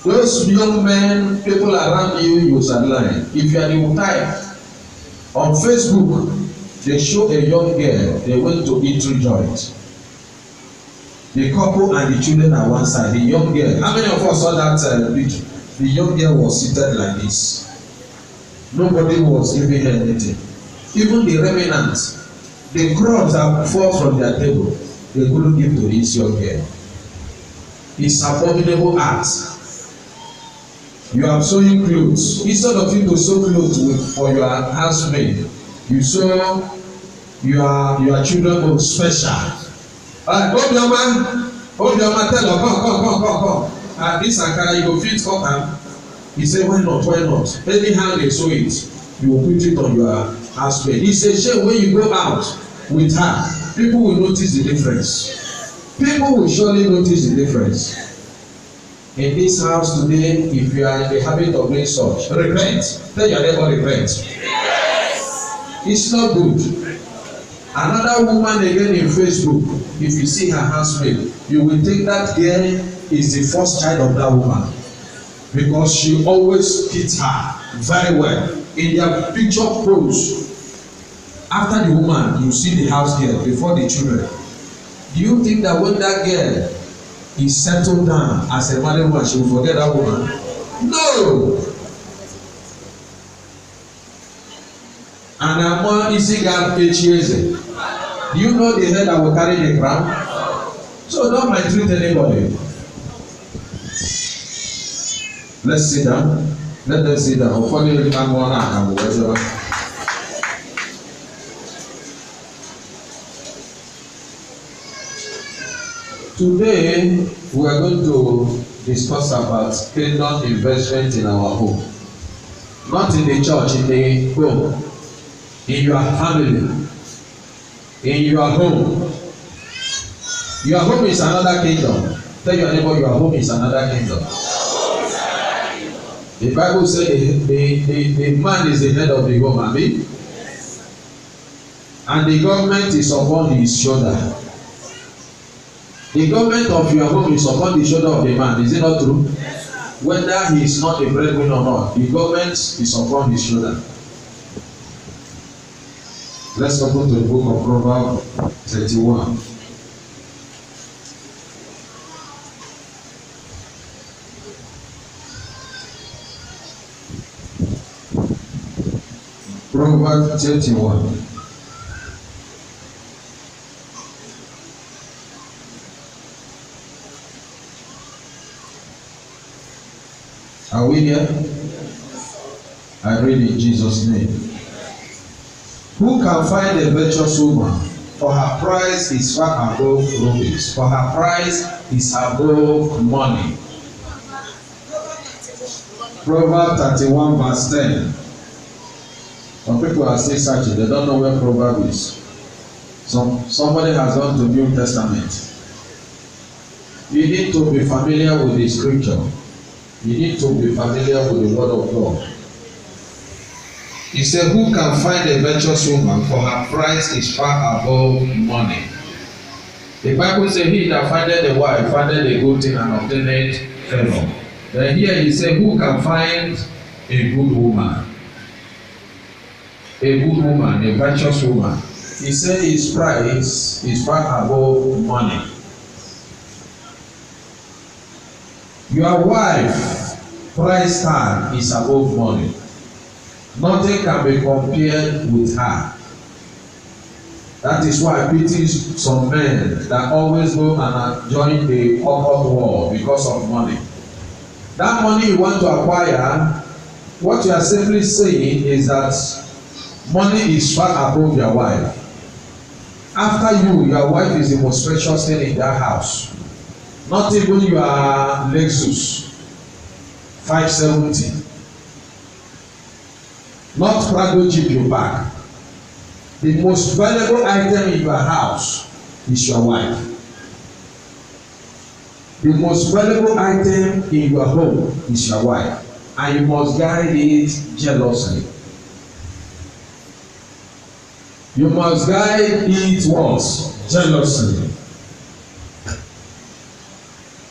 Those young men, people around you, you sideline. If you are the type on Facebook, they show a young girl, they went to eat joint. The couple and the children are one side. The young girl, how many of us saw that picture? The young girl was seated like this. Nobody was giving her anything. Even the remnants, the crumbs that fall from their table, they couldn't give to this young girl. It's abominable act. You are sewing clothes. Instead of you to sew clothes for your housemaid, you sew your children with special. Hold your man, tell her, come. This Ankara, you go fit up am. He say, why not? Anyhow they sew it, you will put it on your housemaid. He say, shame when you go out with her, people will notice the difference. People will surely notice the difference. In this house today, if you are in the habit of doing such, repent. Tell your neighbor, repent. Yes. It's not good. Another woman again in Facebook, if you see her housemaid, you will think that girl is the first child of that woman, because she always hits her very well. In their picture pose, after the woman, you see the house girl before the children. Do you think that when that girl is settled down as a married woman, she will forget that woman? No. And I'm more easy girl 8 years. Do you know the head that will carry the crown? So don't maltreat anybody. Let's sit down. Let them sit down. Hopefully you can go on and whatever. Today we are going to discuss about kingdom investment in our home. Not in the church, in the home, in your family, in your home. Your home is another kingdom. Tell your neighbor, your home is another kingdom. The Bible says the man is the head of the home, abi? And the government is upon his shoulder. The government of your home is upon the shoulder of the man. Is it not true? Whether he is not a breadwinner or not, the government is upon his shoulder. Let's open to the book of Proverbs 31. Proverbs 31. Are we there? I read in Jesus' name. Who can find a virtuous woman? For her price is far above rubies. For her price is above money. Proverbs 31 verse 10. Some people are still searching. They don't know where Proverbs is. Somebody has gone to New Testament. You need to be familiar with the scripture. You need to be familiar with the word of God. He said, who can find a virtuous woman? For her price is far above money. The Bible says, he that findeth a wife findeth a good thing and obtaineth favor. Then here he said, who can find a good woman? A good woman, a virtuous woman. He said his price is far above money. Your wife price tag is above money. Nothing can be compared with her. That is why I pity some men that always go and join the occult war because of money. That money you want to acquire, what you are simply saying is that money is far above your wife. After you, your wife is the most precious thing in that house. Not even your Lexus 570. Not Prado Jeep you pack. The most valuable item in your house is your wife. The most valuable item in your home is your wife. And you must guide it jealously. You must guide it once jealously.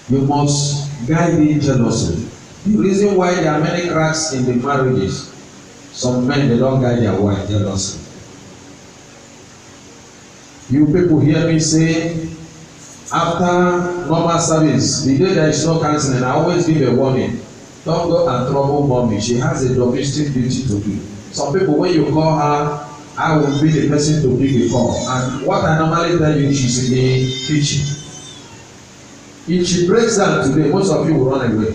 You must guide it jealously. The reason why there are many cracks in the marriages, some men they don't guide their wife jealously. You people hear me say, after normal service, the day there is no counseling, I always give a warning. Don't go and trouble mommy. She has a domestic duty to do. Some people, when you call her, I will be the person to pick the call. And what I normally tell you, she's in the kitchen. If she breaks down today, most of you will run away.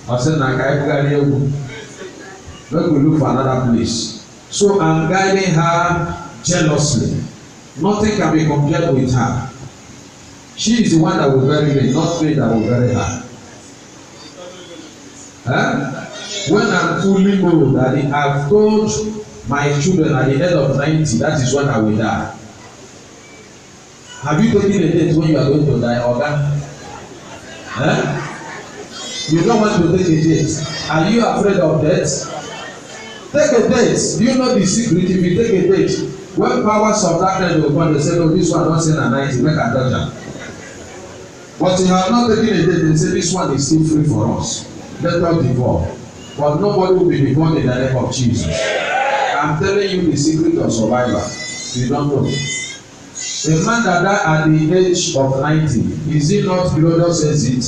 I said, let me look for another place. So I'm guiding her jealously. Nothing can be compared with her. She is the one that will bury me, not me that will bury her. When I'm fully grown, that I've told my children at the age of 90, that is when I will die. Have you taken a date when you are going to die, Oga? You don't want to take a date. Are you afraid of death? Take a date. Do you know the secret? If you take a date, when powers of darkness will come, they say, no, this one don't say na 90, make a dodge am. But you have not taken a date, they say this one is still free for us. Let us divorce. But nobody will be divorced in the name of Jesus. I'm telling you the secret of survival. You don't know. A man that died at the age of 90, is it not glorious says it?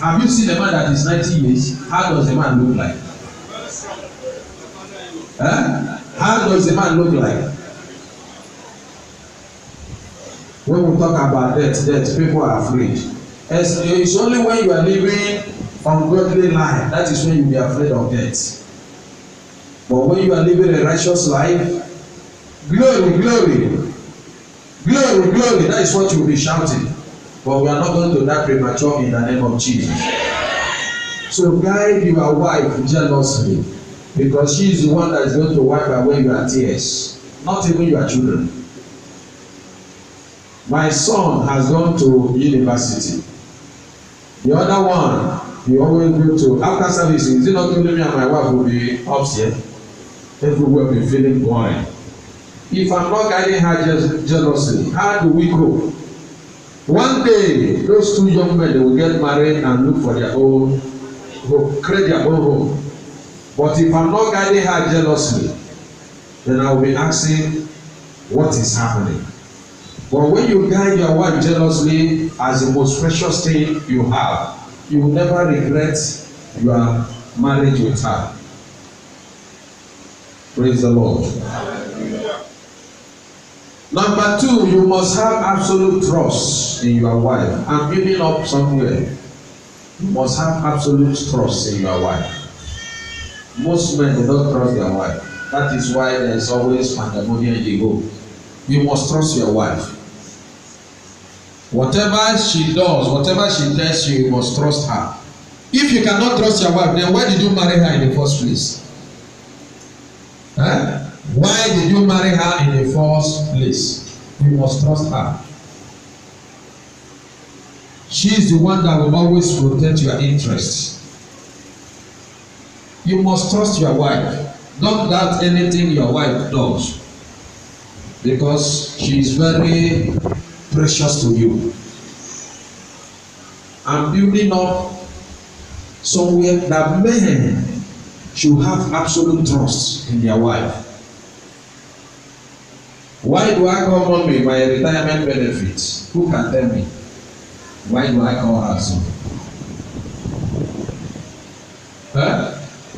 Have you seen a man that is 90 years? How does the man look like? How does the man look like? When we talk about death, people are afraid. It's only when you are living ungodly life, that is when you be afraid of death. But when you are living a righteous life, glory, glory, glory, glory, that is what you will be shouting. But we are not going to die premature in the name of Jesus. So guide your wife jealously, because she is the one that is going to wipe away your tears, not even your children. My son has gone to university. The other one, he always go to, after service, is it not only me and my wife will be upstairs? Everywhere will be feeling boring. If I'm not guiding her jealously, how do we go? One day, those two young men, they will get married and look for their own, will create their own home. But if I'm not guiding her jealously, then I will be asking, what is happening? But when you guide your wife jealously as the most precious thing you have, you will never regret your marriage with her. Praise the Lord. Number two, you must have absolute trust in your wife. I'm building up somewhere. You must have absolute trust in your wife. Most men, they don't trust their wife. That is why there is always pandemonium in the home. You must trust your wife. Whatever she does, whatever she tells you, you must trust her. If you cannot trust your wife, then why did you marry her in the first place? Why did you marry her in the first place? You must trust her. She is the one that will always protect your interests. You must trust your wife. Don't doubt anything your wife does, because she is very precious to you. I'm building up somewhere that men should have absolute trust in their wife. Why do I call mommy my retirement benefits? Who can tell me? Why do I call her so?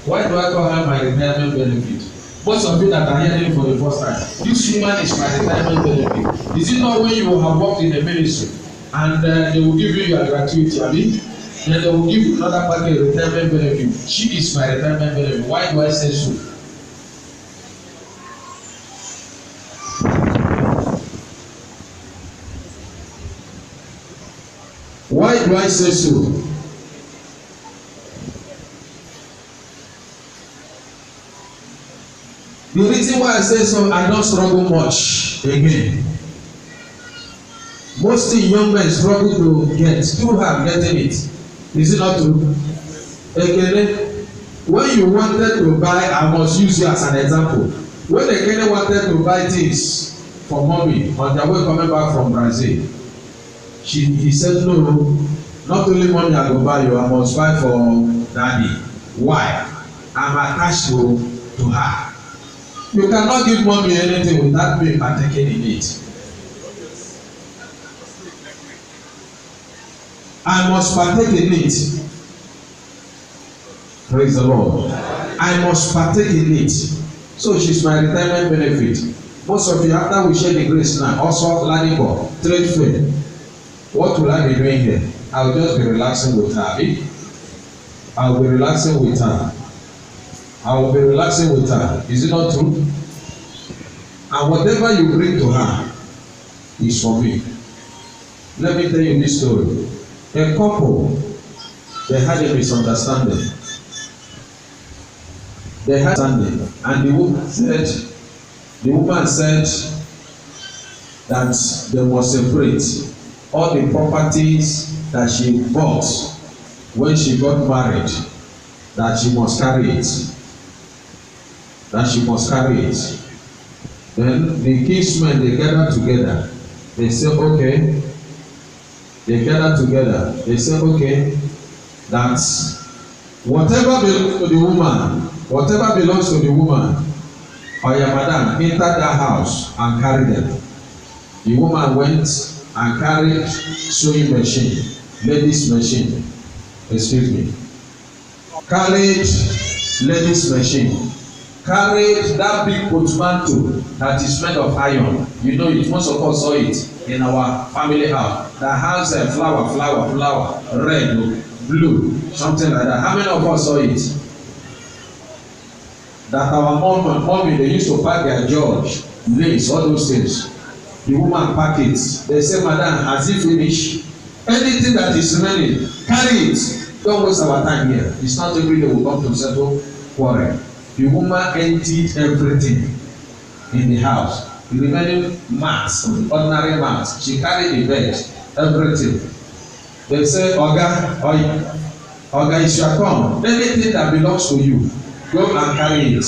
Why do I call her my retirement benefit? Most of you that are hearing for the first time, this woman is my retirement benefit. Is it not when you have worked in a ministry and they will give you your gratuity, abi? Then they will give you another package retirement benefit. She is my retirement benefit. Why do I say so? Why do I say so? The reason why I say so, I don't struggle much again. Mostly young men struggle to get, too hard getting it. Is it not true? Ekene, when you wanted to buy, I must use you as an example. When Ekene wanted to buy things for mommy on their way coming back from Brazil, He said, no, not only money I go buy you, I must buy for daddy. Why? I'm attached to her. You cannot give mommy anything without me partaking in it. I must partake in it. Praise the Lord. I must partake in it. So she's my retirement benefit. Most of you, after we share the grace now, also Ladipo, trade fair. What will I be doing here? I will just be relaxing with her. I will be relaxing with her. I will be relaxing with her. Is it not true? And whatever you bring to her is for me. Let me tell you this story. A couple, they had a misunderstanding. They had understanding, and the woman said that they must separate. All the properties that she bought when she got married, that she must carry it. That she must carry it. Then the kinsmen, they gather together. They say, okay. They gather together. They say, okay, that whatever belongs to the woman, oya madam, enter that house and carry them. The woman went and carried sewing machine, ladies machine, excuse me, carried ladies machine, carried that big portmanteau that is made of iron. You know it, most of us saw it in our family house that has a flower, red, blue, something like that. How many of us saw it? That our mommy, they used to pack their George, lace, all those things. The woman pack it. They say, madam, has it finished? Anything that is remaining, carry it. Don't waste our time here. It's not every day we come to settle quarrel. The woman emptied everything in the house. The remaining mats, ordinary mats, she carried the bed, everything. They say, Oga, it's your turn. Anything that belongs to you, go and carry it.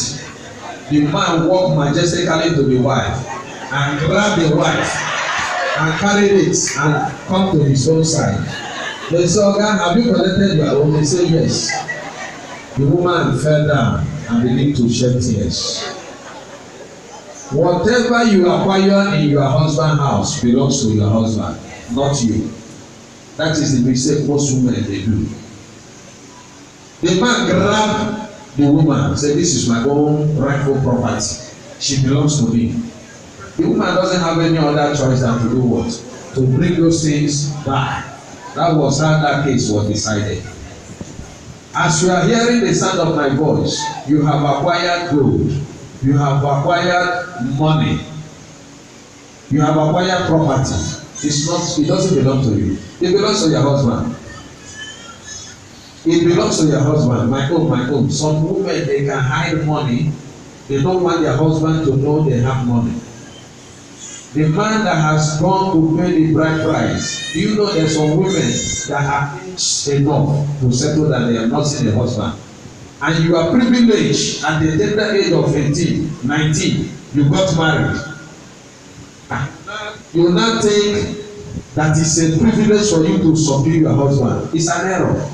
The man walked majestically to the wife and grabbed the wife and carried it and come to his own side. They say, Oga, have you collected your own? They say, yes. The woman fell down and began to shed tears. Whatever you acquire in your husband's house belongs to your husband, not you. That is the mistake most women they do. The man grabbed the woman and said, this is my own rightful property. She belongs to me. The woman doesn't have any other choice than to do what? To bring those things back. That was how that case was decided. As you are hearing the sound of my voice, you have acquired gold. You have acquired money. You have acquired property. It doesn't belong to you. It belongs to your husband. It belongs to your husband. My own. Some women, they can hide money. They don't want their husband to know they have money. The man that has gone to pay the bride price, do you know there's some women that have aged enough to settle that they have not seen a husband? And you are privileged at the tender age of 18, 19, you got married. You will not think that it's a privilege for you to subdue your husband. It's an error.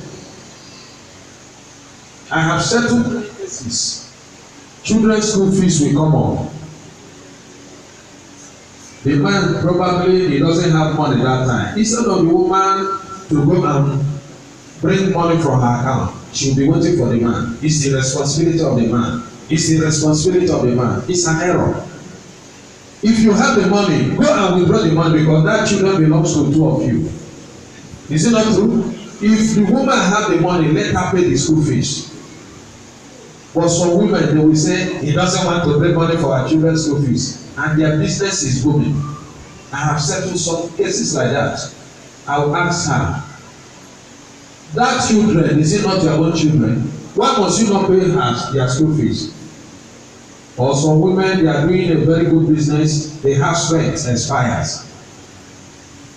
I have settled many cases. Children's school fees will come up. The man probably he doesn't have money that time. Instead of the woman to go and bring money from her account, she will be waiting for the man. It's the responsibility of the man. It's the responsibility of the man. It's an error. If you have the money, go and withdraw the money because that children belongs to two of you. Is it not true? If the woman have the money, let her pay the school fees. But some women, they will say he doesn't want to bring money for her children's school fees, and their business is booming. I have settled some cases like that. I will ask her, that children, is it not your own children? Why must you not pay their school fees? Or some women, they are doing a very good business, they have strength, expires.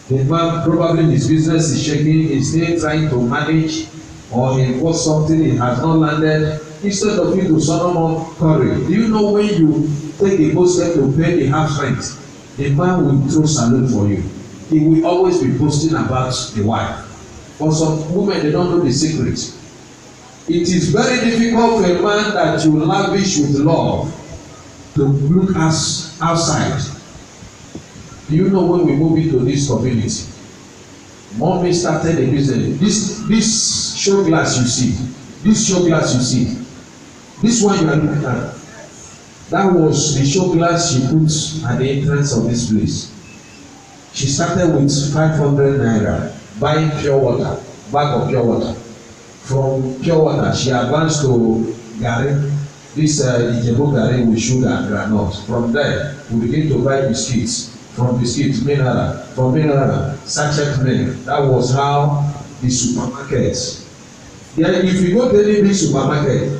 The man probably his business is shaking, he's still trying to manage, or he bought something, he has not landed. Instead of you to summon more courage, do you know when you take a good step to pay the half rent, the man will throw salute for you. he will always be boasting about the wife. For some women, they don't know the secret. It is very difficult for a man that you lavish with love to look as outside. Do you know when we move into this community? Mommy started a business. This show glass you see, this one you are looking at, that was the show glass she put at the entrance of this place. She started with 500 naira buying pure water, bag of pure water. From pure water, she advanced to garri, this Ijebu garri with sugar and groundnut. From there, we begin to buy biscuits. From biscuits, mineral. From mineral, sachet milk. That was how the supermarket. Then if you go to any big supermarket,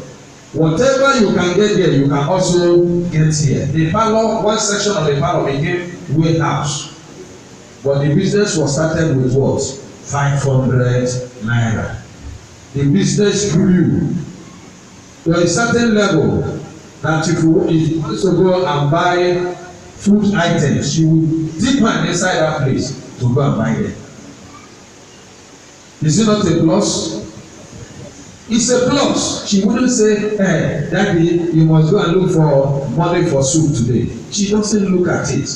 whatever you can get there, you can also get here. The parlor, one section of the parlor became warehouse. But the business was started with what? 500 naira. The business grew to a certain level that if you want to go and buy food items, you will dip inside that place to go and buy them. Is it not a plus? It's a plus. She wouldn't say, hey, Daddy, you must go and look for money for soup today. She doesn't look at it.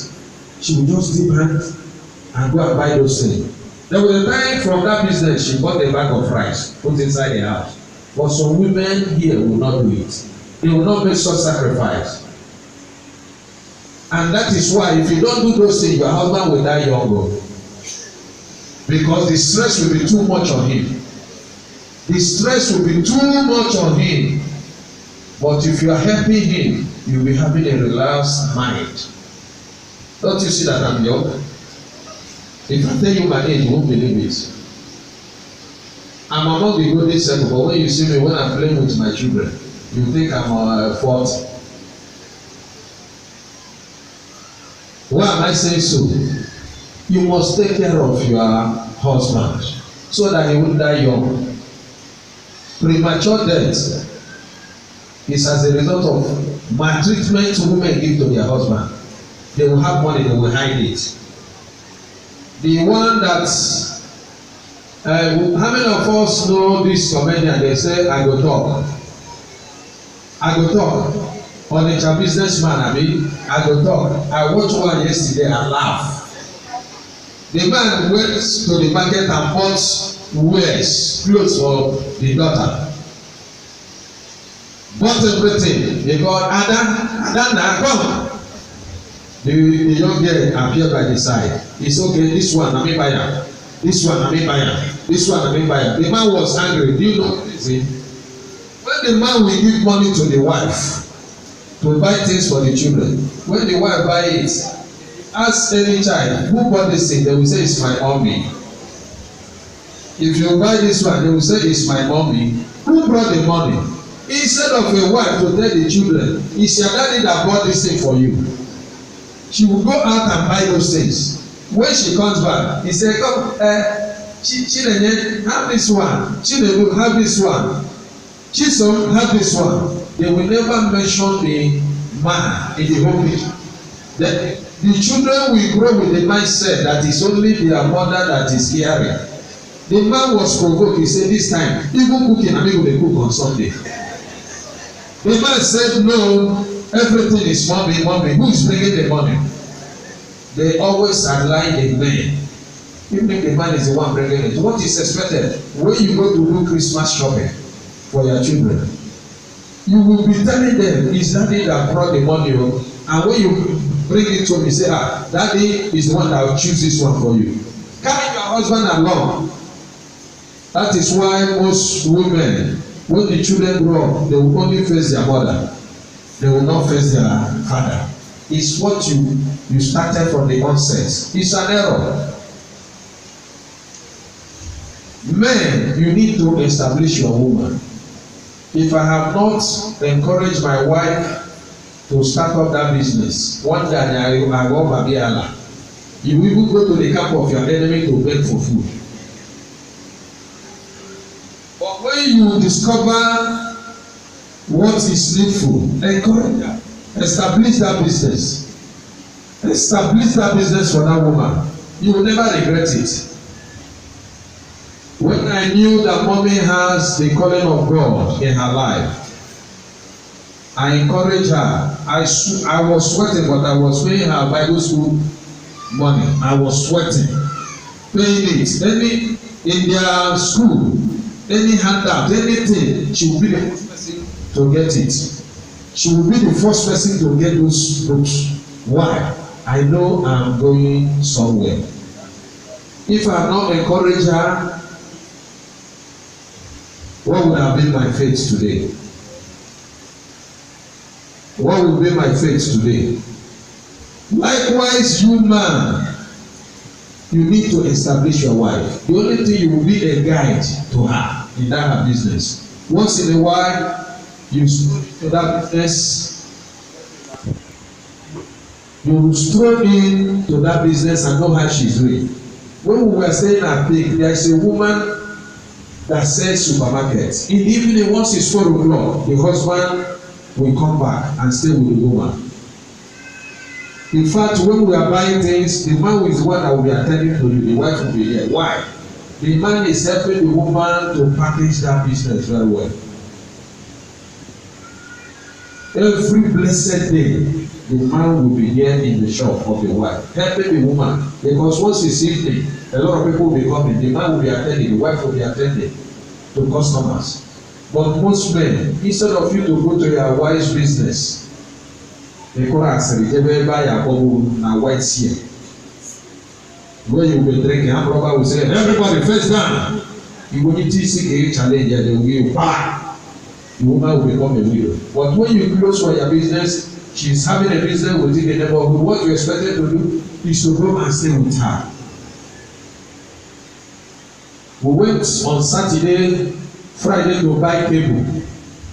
She will just dip and go and buy those things. There was a time from that business, she bought a bag of rice, put inside the house. But some women here will not do it. They will not make such sacrifice. And that is why if you don't do those things, your husband will die younger. Because the stress will be too much on him. The stress will be too much on him. But if you are helping him, you will be having a relaxed mind. Don't you see that I'm young? If I tell you my age, you won't believe it. I'm among the golden circle, but when you see me when I'm playing with my children, you think I'm 40. Why am I saying so? You must take care of your husband so that he won't die young. Premature death is as a result of maltreatment women give to their husband. They will have money, they will hide it. The one that how many of us know this comedian? They say, I go talk. On a businessman, I go talk. I watched one yesterday and laugh. The man went to the market and bought clothes for the daughter. Bought everything. They called Ada, come. The young girl appeared by the side. It's okay, this one, I may buy her. This one, I may buy her. This one, I may buy her. The man was angry. Do you know what he said? When the man will give money to the wife to buy things for the children, when the wife buy it, ask any child, who bought this thing? They will say, it's my mommy. If you buy this one, they will say, it's my mommy. Who brought the money? Instead of a wife to tell the children, it's your daddy that bought this thing for you. She will go out and buy those things. When she comes back, he say, come, Chinenye, have this one. Chinedu, have this one. Chisom, have this one. They will never mention the man in the whole picture. The children will grow with the mindset that it's only their mother that is hearing. The man was provoked. He said, this time, even cooking, I'm able to cook on Sunday. The man said, no, everything is mommy. Who is bringing the money? They always align the man. Even if the man is the one bringing it. What is expected when you go to do Christmas shopping for your children? You will be telling them, it's daddy that brought the money. And when you bring it to me, say, daddy is the one that will choose this one for you. Carry your husband along. That is why most women, when the children grow up, they will only face their mother. They will not face their father. It's what you started from the onset. It's an error. Men, you need to establish your woman. If I have not encouraged my wife to start up that business, one day I will be Allah. You will even go to the camp of your enemy to beg for food. But when you discover what is needful, encourage her. Establish that business. Establish that business for that woman. You will never regret it. When I knew that mommy has the calling of God in her life, I encouraged her. I was sweating, but I was paying her Bible school money. I was sweating, paying it. In their school, any handout, anything, she will be the first person to get it. She will be the first person to get those books. Why? I know I'm going somewhere. If I had not encouraged her, what would have been my fate today? What will be my fate today? Likewise, you man, you need to establish your wife. The only thing, you will be a guide to her in that her business. Once in a while, you stroll into that business. You will stroll into that business and know how she's doing. When we were staying at Peak, there is a woman that sells supermarkets. In the evening, once it's 4 o'clock, the husband will come back and stay with the woman. In fact, when we are buying things, the man is the one that will be attending to you. The wife will be there. Why? The man is helping the woman to package that business very well. Every blessed day, the man will be there in the shop of the wife, helping the woman. Because once it's evening, a lot of people will be coming. The man will be attending, the wife will be attending to customers. But most men, instead of you to go to your wife's business, they call us the buy a bottle na white seal. Where you will be drinking, and brother will say, everybody face down. You will need to see a challenge and they will buy. The woman will become a widow. But when you close for your business, she's having a business within the neighborhood. What you expected to do is to go and stay with her. We went on Saturday, Friday to buy cable.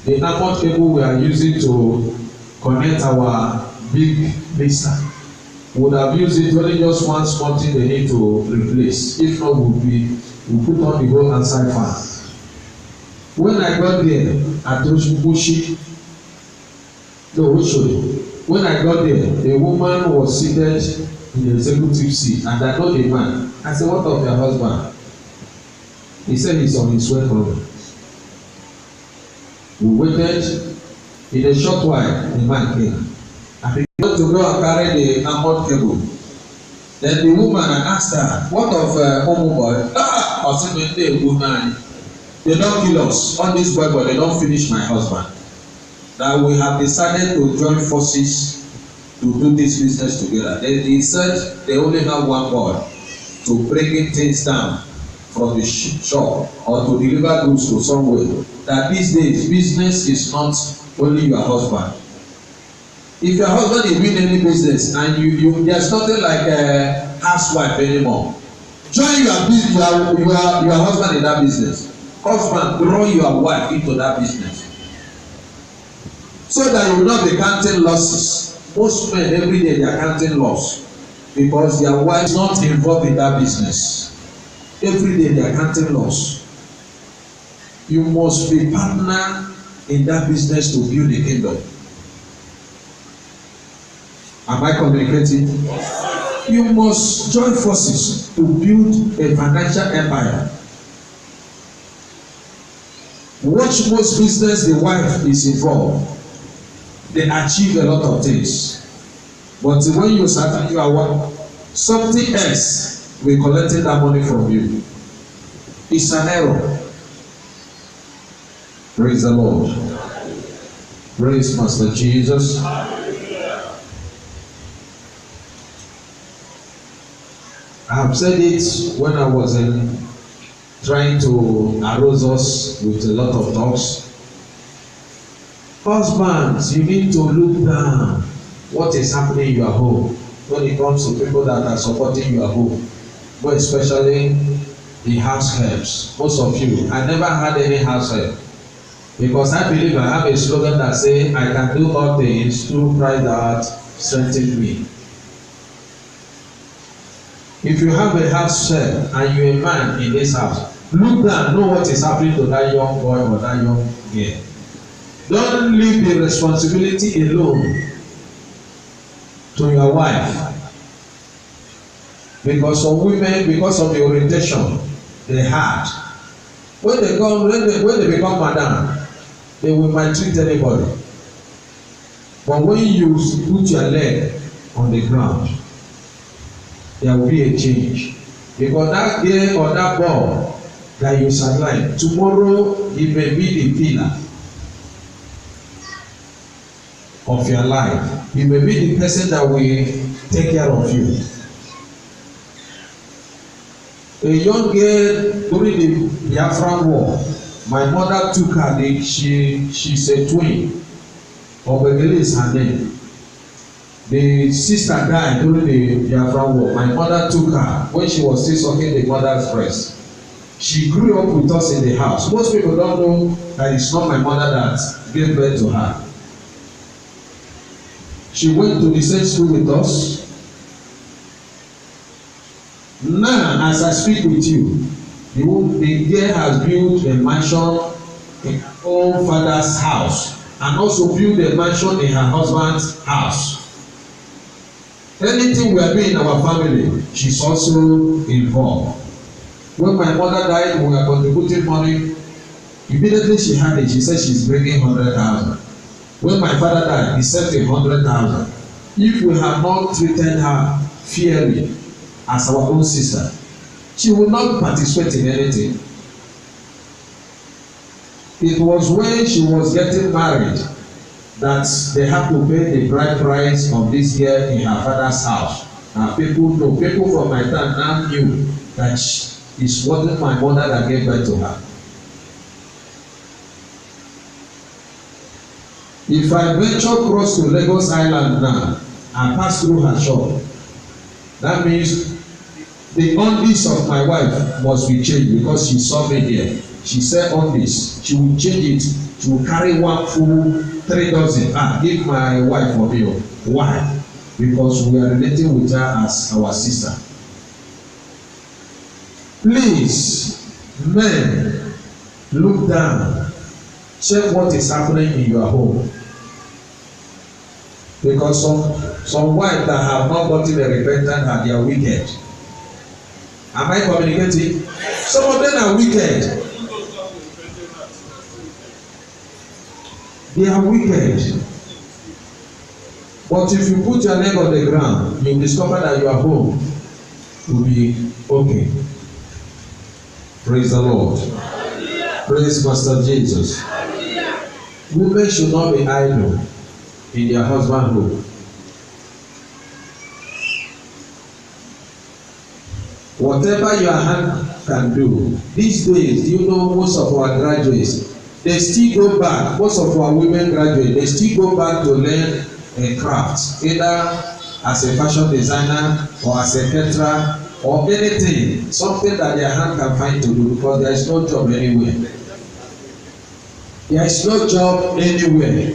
The Amount cable we are using to connect our big mixer. We would have used it only just one small thing they need to replace. If not, we'll put on the whole outside fan. When I got there at Oshubushi, when I got there, the woman was seated in the executive seat, and I know the man. I said, "What of your husband?" He said he's on his way home. We waited. In a short while, the man came. I began to go and carry the Amount cable. Then the woman, I asked her, "What of Omo boy?" They don't kill us. All this boy, but they don't finish my husband. That we have decided to join forces to do this business together. They said they only have one God to bring things down from the shop or to deliver goods to somewhere. That these days, business is not only your husband. If your husband is doing any business and you there's nothing like a housewife anymore. Join your husband in that business. Husband, draw your wife into that business. So that you will not be counting losses. Most men every day they are counting loss because their wife is not involved in that business. Every day they are counting loss. You must be partner in that business to build the kingdom. Am I communicating? You must join forces to build a financial empire. Watch most business, the wife is involved. They achieve a lot of things. But when you start your work, something else will collect that money from you. It's an error. Praise the Lord. Praise Master Jesus. I have said it when I was trying to arouse us with a lot of talks. Husbands, you need to look down what is happening in your home when it comes to people that are supporting your home, but especially the house helps. Most of you, I never had any house help because I believe I have a slogan that says I can do all things through Christ that strengthens me. If you have a house help and you're a man in this house, look down, know what is happening to that young boy or that young girl. Don't leave the responsibility alone to your wife. Because some women, because of the orientation they had, when they become madam, they will maltreat anybody. But when you put your leg on the ground, there will be a change. Because that girl or that boy that you sideline, tomorrow he may be the pillar of your life. He may be the person that will take care of you. A young girl during the Biafran War, my mother took her. She's a twin. Obegele is her name. The sister died during the Biafran War. My mother took her when she was still sucking the mother's breast. She grew up with us in the house. Most people don't know that it's not my mother that gave birth to her. She went to the same school with us. Now, as I speak with you, the girl has built a mansion in her own father's house and also built a mansion in her husband's house. Anything we are doing in our family, she's also involved. When my mother died, we were contributing money. Immediately she had it, she said she's bringing 100,000. When my father died, he sent 100,000. If we had not treated her fairly as our own sister, she would not participate in anything. It was when she was getting married that they had to pay the bride price of this girl in her father's house. Now people know, people from my town now knew that it wasn't my mother that gave birth to her. If I venture across to Lagos Island now and pass through her shop, that means the undies of my wife must be changed because she saw me here. She said undies. She will change it. She will carry one full 3 dozen and give my wife for me. Why? Because we are relating with her as our sister. Please, men, look down. Check what is happening in your home. Because some wives that have not gotten a repentance and they are wicked. Am I communicating? Some of them are wicked. They are wicked. But if you put your leg on the ground, you discover that your home will be okay. Praise the Lord. Praise Master Jesus. Women should not be idle in their husband's home. Whatever your hand can do. These days, you know, most of our graduates, they still go back. Most of our women graduates, they still go back to learn a craft, either as a fashion designer or as a caterer or anything, something that their hand can find to do, because there is no job anywhere. There is no job anywhere.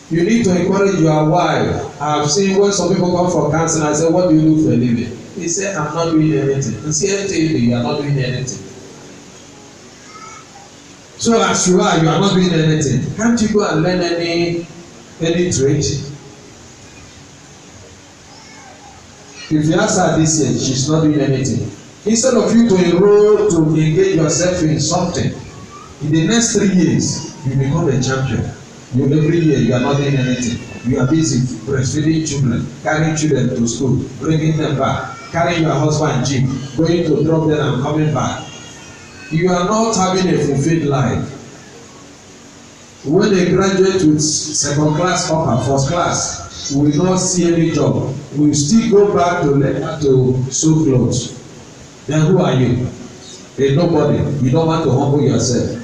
You need to encourage your wife. I have seen when some people come for counseling, I say, what do you do for a living? He said, I'm not doing anything. And see, you are not doing anything. So as you are not doing anything. Can't you go and learn any trade? If you ask her this year, she's not doing anything. Instead of you to enroll to engage yourself in something, in the next 3 years, you become a champion. Every year you are not doing anything. You are busy breastfeeding children, carrying children to school, bringing them back, carrying your husband gym, going to drop them and coming back. You are not having a fulfilled life. When they graduate with second class or first class, we will not see any job. We will still go back to learn to sew clothes. Then who are you? A nobody. You don't want to humble yourself.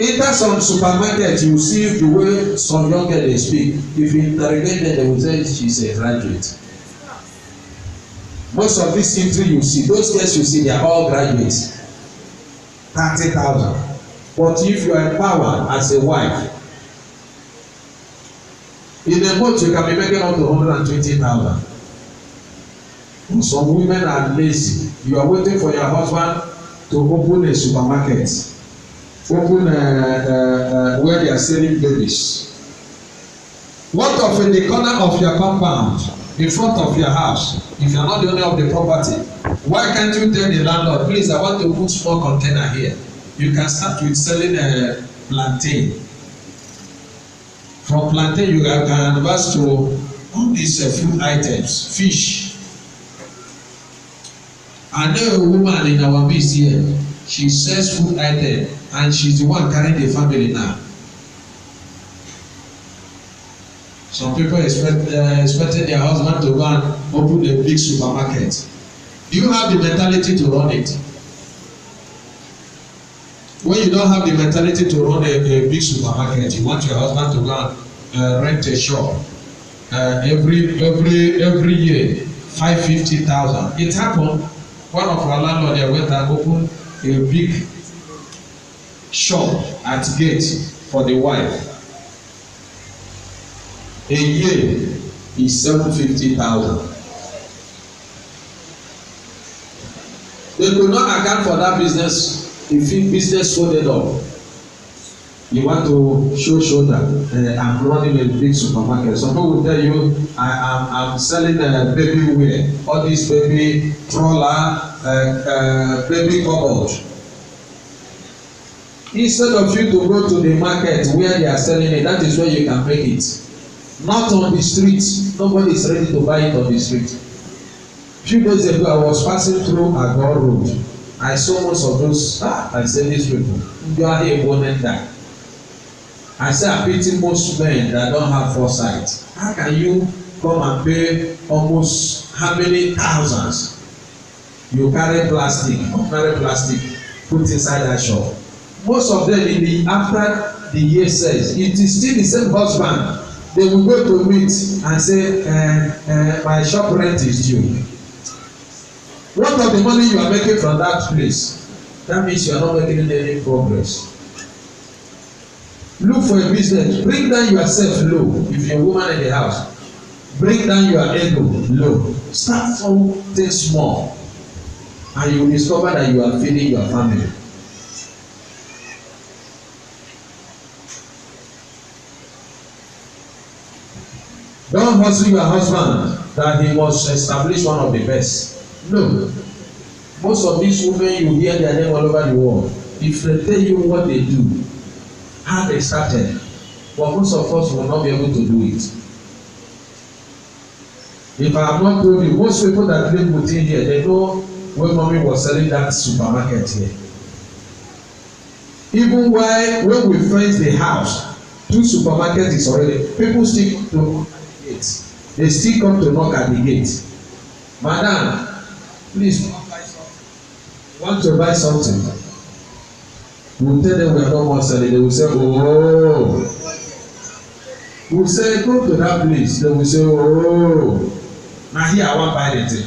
Enter some supermarket, you see the way some young girls they speak. If you interrogate them, they will say she's a graduate. Most of this entry you see, those girls you see, they are all graduates. 30,000. But if you are empowered as a wife, in a month you can be making up to 120,000. Some women are lazy. You are waiting for your husband to open a supermarket. Open where they are selling babies. What of in the corner of your compound in front of your house, if you are not the owner of the property, why can't you tell the landlord, please, I want to put small container here. You can start with selling a plantain. From plantain, you can advance to all these food items, fish. I know a woman in our midst here, she sells food items, and she's the one carrying the family now. Some people expecting their husband to go and open a big supermarket. Do you have the mentality to run it? When you don't have the mentality to run a big supermarket, you want your husband to go and rent a shop every year, 550,000. It happened. One of our landlords there went and opened a big shop at gate for the wife. A year is 750,000. They could not account for that business if business folded up. You want to show shoulder. I'm running a big supermarket. Some people will tell you, I'm selling baby wear, all this baby stroller, baby cupboard. Instead of you to go to the market where they are selling it, that is where you can make it. Not on the street. Nobody is ready to buy it on the street. Few days ago, I was passing through Agor Road. I saw most of those. I said, these people, you are here born that. I say, I pity most men that don't have foresight. How can you come and pay almost how many thousands? You carry plastic, put inside that shop. Most of them after the year says, it is still the same husband. They will go to meet and say, my shop rent is due. What of the money you are making from that place? That means you are not making any progress. Look for a business. Bring down yourself low. If you're a woman in the house, bring down your ego low. Start something small, and you will discover that you are feeding your family. Don't hustle your husband that he must establish one of the best. No. Most of these women, you hear their name all over the world. If they tell you what they do, how they started, but most of us will not be able to do it. If I have not told you, most people that live within here, they know when mommy was selling that supermarket here. Even when we fence the house, 2 supermarkets is already, people still to knock at the gate. They still come to knock at the gate. Madam, please want to buy something. We'll tell them we are not more selling. They will say, oh. We'll say, go to that place. They will say, oh. Now here I want to buy the thing.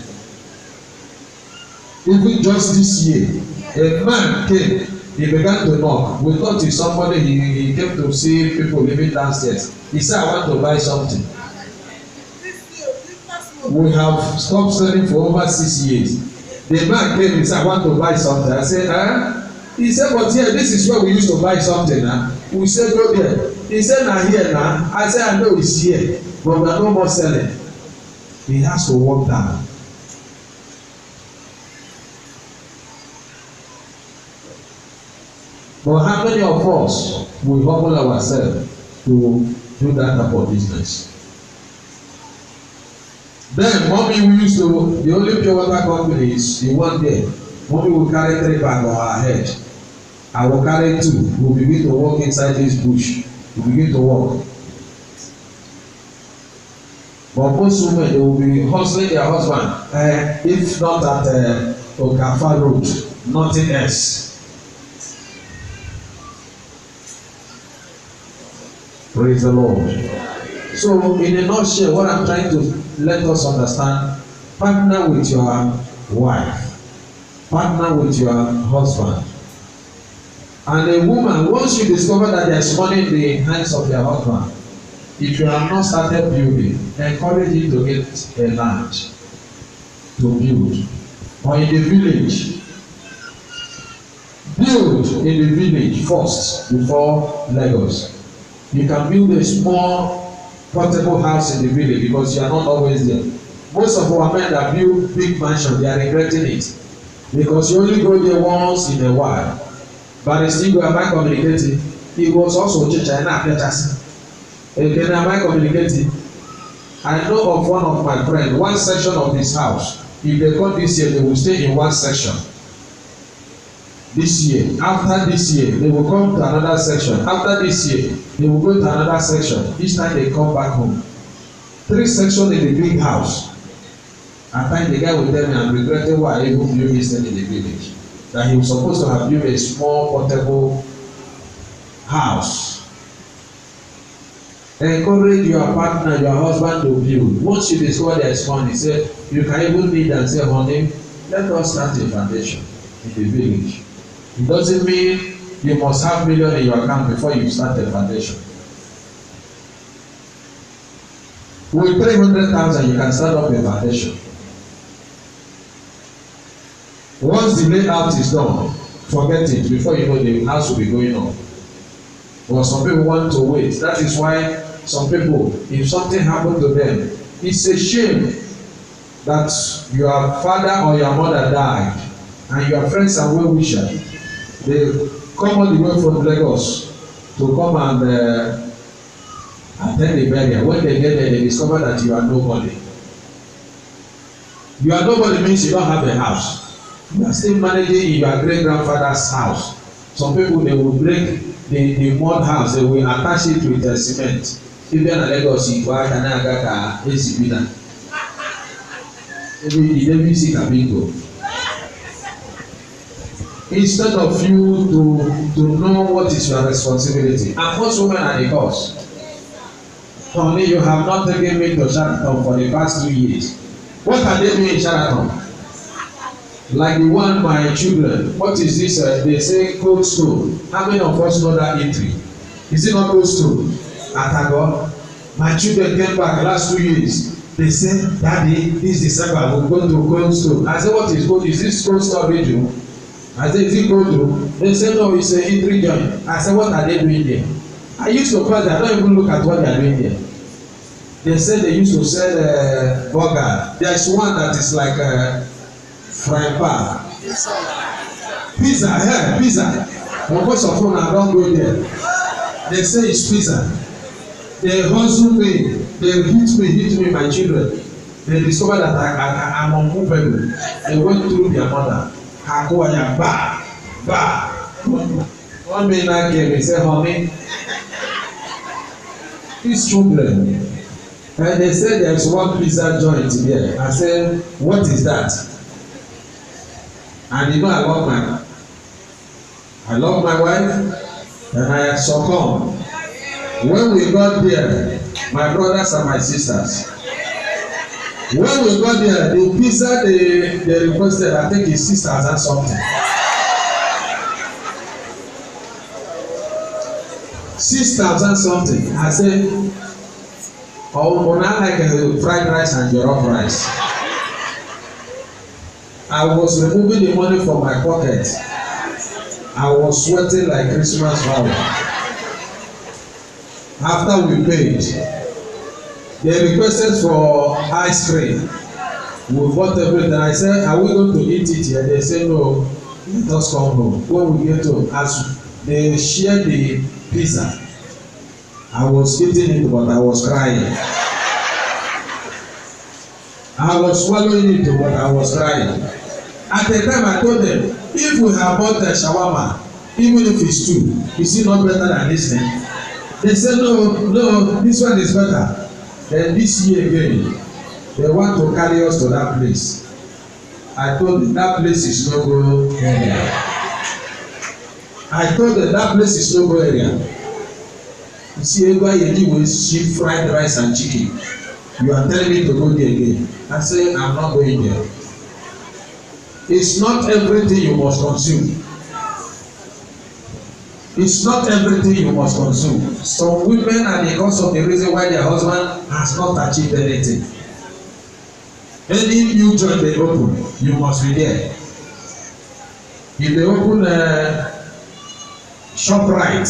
Even just this year, a man came, he began to knock. We thought it's somebody, he came to see people living downstairs. He said, I want to buy something. We have stopped selling for over 6 years. The man came and said, I want to buy something. I said, huh? He said, but here, this is where we used to buy something. We said, go there. He said, now here now. I said, I know it's here, but we are no more selling. He has to walk down. But how many of us will humble ourselves to do that type of business? Then mommy we used to, the only pure water company is the one there. Mommy will carry 3 bags on her head. I will carry 2. We will begin to walk inside this bush. We begin to walk. But most women, they will be hustling their husband. If not at Okafa Road, nothing else. Praise the Lord. So in a nutshell, what I'm trying to let us understand, partner with your wife, partner with your husband. And a woman, once you discover that there's money in the hands of your husband, if you have not started building, encourage him to get a land to build. Or in the village, build in the village first before Lagos. You can build a small portable house in the village because you are not always there. Most of our men that build big mansion, they are regretting it because you only go there once in a while. But it's still am I communicating? He was also China Peters. Again, am I communicating? I know of one of my friends, one section of his house. If they come this year, they will stay in one section. This year, after this year, they will come to another section. After this year, they will go to another section. Each time they come back home. 3 sections in the big house. At times the guy will tell me I'm regretting why I even built this thing in the village. That he was supposed to have built a small portable house. Encourage your partner, your husband to build. Once you discover there is money, say you can even meet and say, honey, let us start a foundation in the village. It doesn't mean you must have million in your account before you start a foundation. With 300,000, you can start up a foundation. Once the layout is done, forget it. Before you know, the house will be going on. But some people want to wait. That is why some people, if something happened to them, it's a shame that your father or your mother died and your friends and well-wishers, they come all the way from Lagos to come and attend the burial. When they get there, they discover that you are nobody. You are nobody means you don't have a house. You are still managing in your great-grandfather's house. Some people, they will break the mud house, they will attach it with cement. If you are in Lagos, you are going to Ezibina. Maybe the WC can be go. Instead of you to know what is your responsibility, and most women are the cause. Honey, you have not taken me to Sheraton for the past 2 years. What are they doing in Sheraton? Like the one my children. What is this? They say Cold Stone. How many of us know that entry? Is it not Cold Stone? Atago. My children came back last 2 years. They say, Daddy, this December we'll go to Cold Stone. I said, what is Cold? Is this Cold Stone radio? I said, is it Cold? They said, no, it's an entry joint. I said, what are they doing there? I used to pass, I don't even look at what they are doing there. They said they used to sell burger. There's one that is like fry pan. Pizza, yeah, pizza. Because of phone, I don't go there. They say it's pizza. They hustle me. They hit me, my children. They discover that I'm unmovable. They went through their mother. Hakuaya, ba, ba. One man I came, he said, honey, these children. And they said there's one pizza joint here. I said, what is that? And you know I love my wife, and I succumb. When we got there, my brothers and my sisters, when we got there, the pizza they requested, I think is 6,000 something. 6,000 something. I said, oh, not like a fried rice and jollof rice. I was removing the money from my pocket. I was sweating like Christmas flower. After we paid, they requested for ice cream. We bought everything. I said, are we going to eat it here? They said, no, let us come home. When we get home, as they shared the pizza, I was eating it, but I was crying. I was swallowing it, but I was crying. At the time, I told them, if we have bought a shawarma, even if it's 2, is it not better than this thing? They said, no, this one is better. Then this year again, they want to carry us to that place. I told them that place is no go area. I told them that place is no go area. You see, everybody was cheap fried rice and chicken. You are telling me to go there again. I say, I'm not going there. It's not everything you must consume. It's not everything you must consume. Some women are the cause of the reason why their husband has not achieved anything. Any new joint they open, you must be there. If they open ShopRite,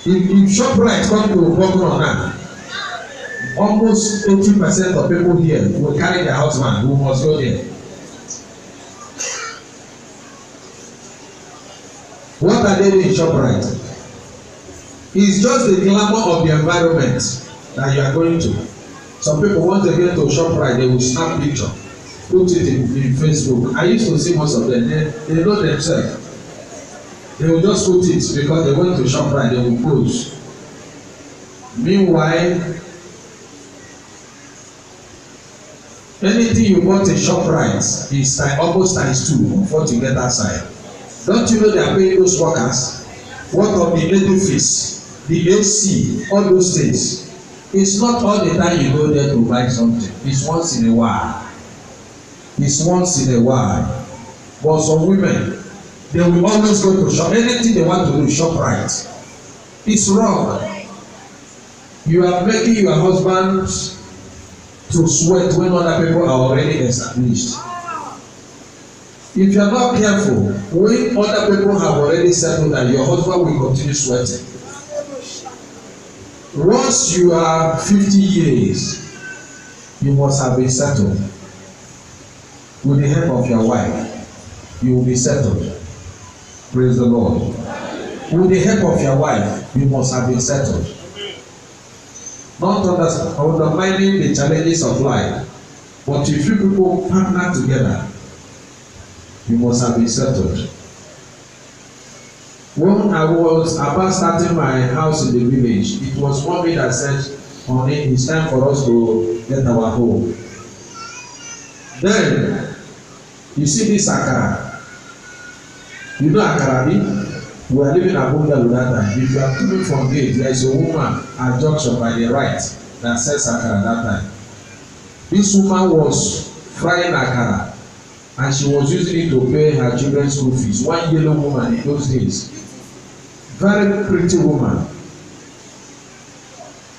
if ShopRite come to Bokuna now, almost 80% of people here will carry their husband who must go there. What are they doing in ShopRite? It's just the glamour of the environment that you are going to. Some people, once they get to ShopRite, they will snap picture, put it in Facebook. I used to see most of them. They know themselves. They will just put it because they went to ShopRite. They will post. Meanwhile, anything you bought in ShopRite is almost times 2 of what you get outside. Don't you know they are paying those workers? What of the edifice, the AC, all those things? It's not all the time you go there to buy something. It's once in a while. It's once in a while. But some women, they will always go to shop. Anything they want to do, ShopRite. It's wrong. You are making your husband to sweat when other people are already established. If you are not careful, when other people have already settled that, your husband will continue sweating. Once you are 50 years, you must have been settled. With the help of your wife, you will be settled. Praise the Lord. With the help of your wife, you must have been settled. Not undermining the challenges of life, but if you people partner together, you must have been settled. When I was about starting my house in the village, it was mommy that said, "Honey, it's time for us to get our home." Then, you see this akara. You know akara? We were living at Bungalow that time. If you are coming from gate, there is a woman at junction by the right that sells akara that time. This woman was frying akara, and she was using it to pay her children's school fees. One yellow woman in those days. Very pretty woman.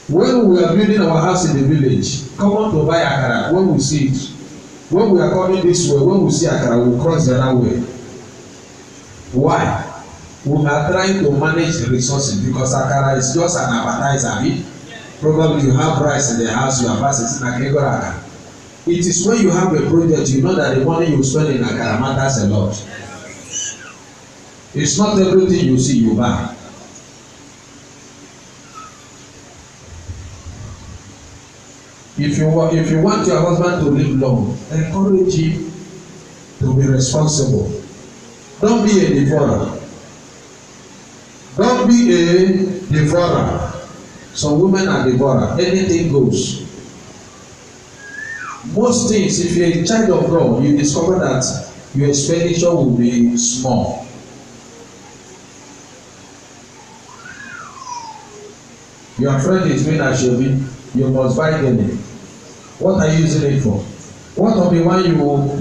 When we were building our house in the village, come on to buy akara. When we see it, when we are coming this way, when we see akara, we cross the other way. Why? We are trying to manage the resources because akara is just an appetizer. Probably you have rice in the house, you have rice in akara. It is when you have a project, you know that the money you spend in akara matters a lot. It's not everything you see you buy. If you want your husband to live long, encourage him to be responsible. Don't be a devourer. Don't be a devourer. Some women are devourer. Anything goes. Most things, if you are a child of God, you discover that your expenditure will be small. Your friend is doing Ashobi, you must buy them. What are you using it for? What of the one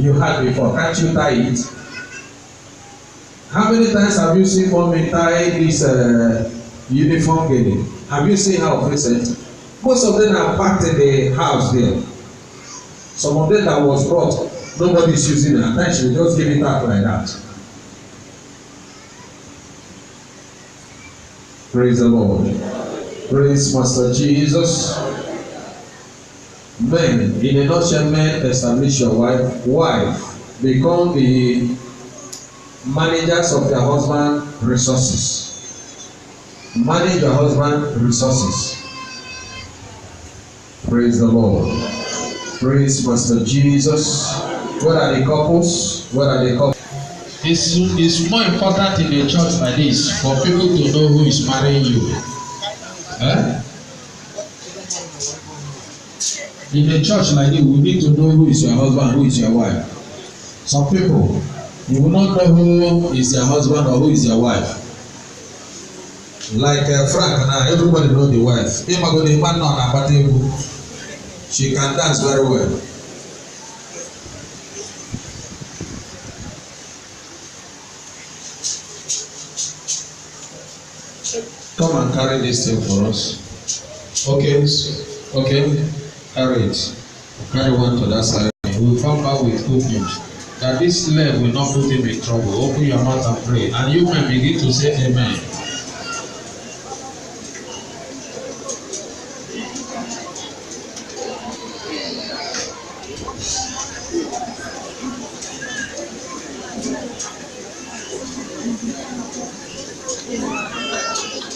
you had before? Can't you tie it? How many times have you seen mommy tie this uniform getting? Have you seen how recent? Most of them are packed in the house there. Some of them that was brought, nobody is using it. At times you just give it out like that. Praise the Lord. Praise Master Jesus. Men, in a nutshell, men establish your wife. Wife, become the managers of your husband resources. Manage your husband resources. Praise the Lord. Praise Master Jesus. What are the couples? What are the couples? It's more important in a church like this for people to know who is marrying you. In a church like this, we need to know who is your husband, who is your wife. Some people, you will not know who is your husband or who is your wife. Like Frank now, everybody know the wife. She can dance very well. Come and carry this thing for us. Okay, carry it. Carry one to that side. We'll come back with good news. That this leg will not put him in trouble. Open your mouth and pray. And you may begin to say amen.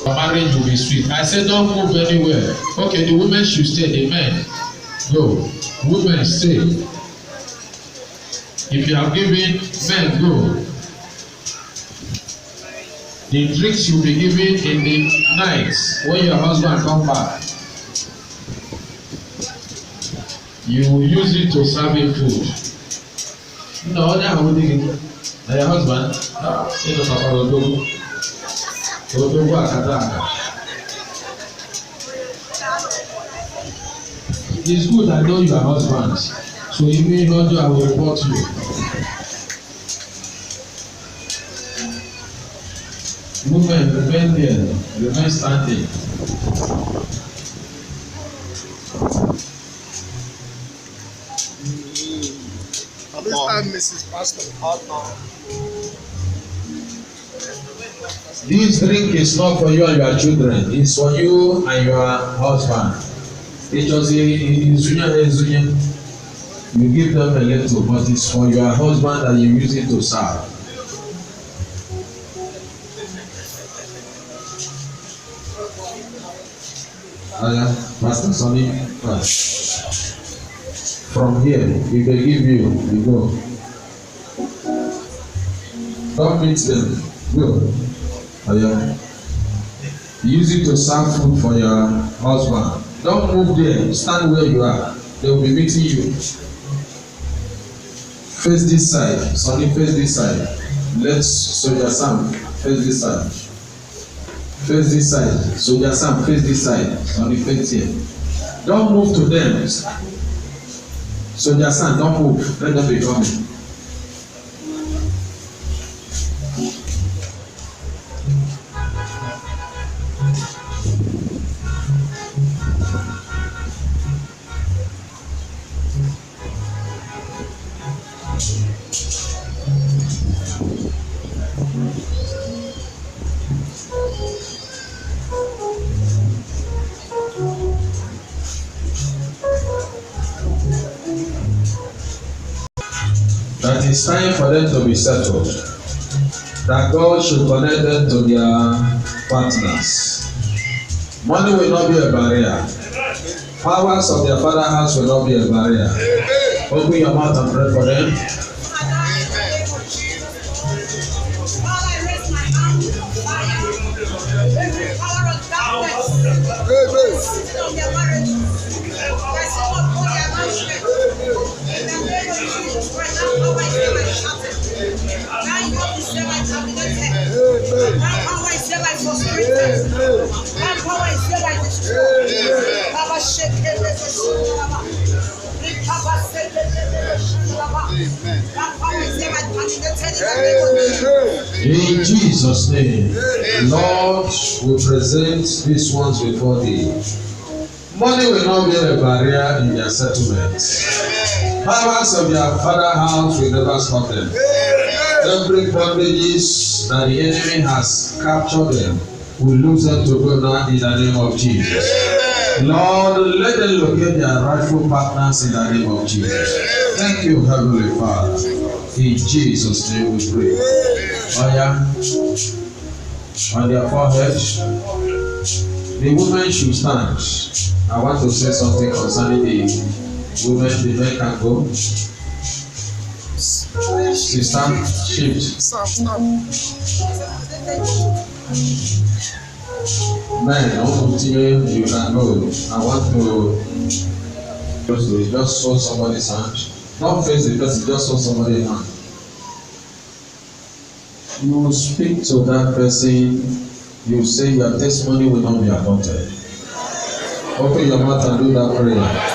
Marriage will be sweet. I said don't move anywhere. Okay, the women should stay. The men go. Women stay. If you have given, men go. The drinks you will be given in the night when your husband come back. You will use it to serve him food. No, they are holding it. Na your husband, you know, Papa Odogo. Odogo Akataka. It's good I know you are husband, so if you don't do, I will report you. Women, remain there, remain standing. This time, Mrs. Pastor. This drink is not for you and your children, it's for you and your husband. It was a you give them a little, but it's for your husband and you use it to serve. Pastor Sonny, from here, if they give you, you go. Don't meet them, go. Use it to serve food for your husband. Don't move there, stand where you are. They will be meeting you. Face this side, Sonny, face this side. Let Soldier Sam face this side. Face this side, Soldier Sam face this side. Sonny, face here. Don't move to them. Soldier Sam, don't move. Let them be coming. That it's time for them to be settled. That God should connect them to their partners. Money will not be a barrier. Powers of their father's house will not be a barrier. Open your mouth and pray for them. In Jesus' name, Lord, we present these ones before thee. Money will not be a barrier in their settlements. Powers of their father's house will never stop them. Every bondages that the enemy has captured them will lose them to go now in the name of Jesus. Lord, let them locate their rightful partners in the name of Jesus. Thank you, Heavenly Father. In Jesus' name we pray. On their forehead, the women should stand. I want to say something concerning the women. The men can go. Stand, shift. Men, you can go. I want to just hold somebody's hand. Not face the person, just hold somebody's hand. You speak to that person, you say your testimony will not be aborted. Open your mouth and do that prayer.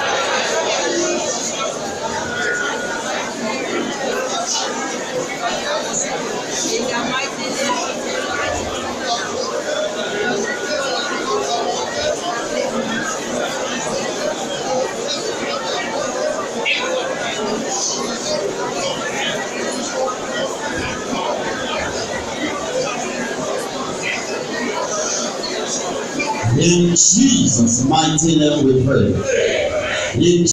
In Jesus' mighty name we pray. In